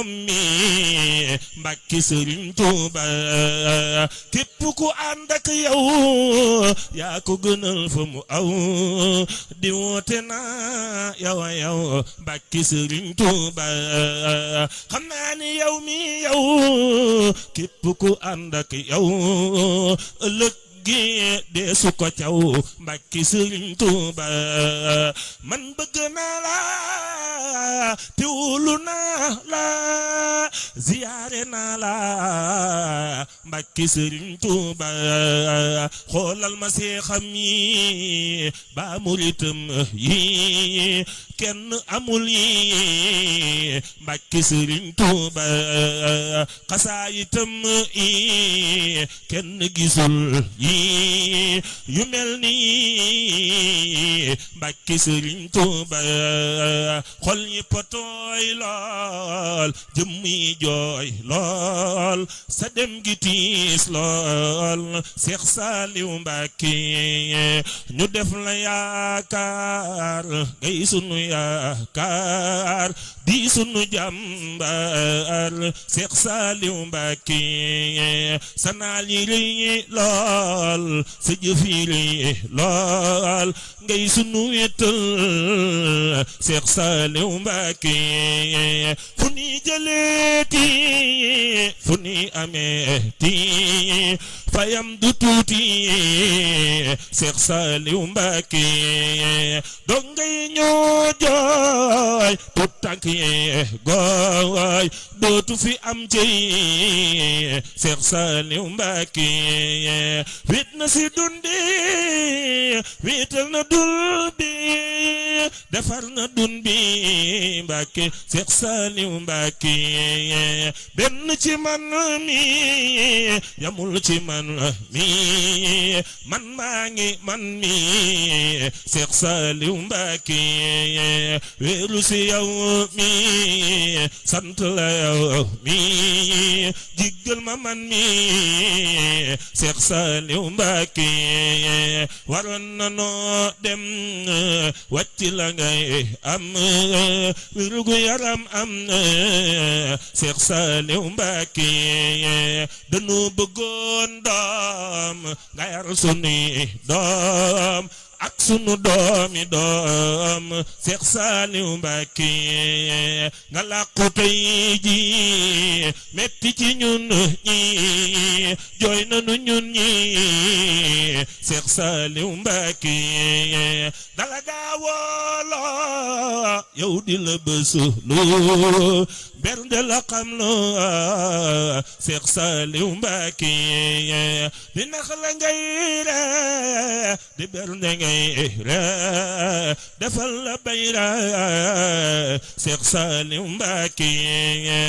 mi Mbàkke Sëriñ Tuuba képp ku ànd ak yow yaa ko gënal fa mu aw di woote naa yow Mbàkke Sëriñ Tuuba xam naa ni yow mi yow képp ku ànd ak yow ëllëg gi deesu ko caw Mbàkke Sëriñ Tuuba man bëgg naa la teewlu naa la ziyaare naa la Mbàkke Sëriñ Tuuba xoolal ma seexam yi ba muritam yi kenn amul yi Mbàkke Sëriñ Tuuba xasaayitam yi kenn gisul yi yu mel ni Mbàkke Sëriñ Tuuba xol yi potooy lool jëmm yi jooy lool sa dem gi tiis lool Seex Saaliw Mbàkke ñu def la yaakaar ngay sunu yaakaar di sunu jàmbaar Seex Saaliw Mbàkke sa naal yi rëy lool sa jëf yi rëy lool ngay sunu wéttal Seex Saaliw Mbàkke fu ni jëleeti fu ni ameeti fayam du tuuti Seex Saaliw Mbàkke dong ngay ñoo jooy tut tànk ye gooy dootu fi am cey Seex Saaliw Mbàkke wit na si dundi wital na dul bi defar na dun bi Mbàkke Seex Saaliw Mbàkke benn ci man mi yamul ci man mi man maa ngi man mi Seex Saaliw Mbàkke wéeru si yow mi sant la yow mi jiggal ma man mi Seex Saaliw Mbàkke waroon na noo dem wàcc la ngay am wérugu yaram am Seex Saaliw Mbàkke dañu bëggoon doom nga yar sunu doom ak sunu doomi doom Seex Saaliw Mbàkke nga làqu tey ji metti ci ñun ñi jooy nanu ñun ñi Seex Saaliw Mbàkke dala gaawolo yow di la bësulu bernde la xam lo Seex Saaliw Mbàkke di nax la ngay re di bernde ngay defal la bayra Seex Saaliw Mbàkke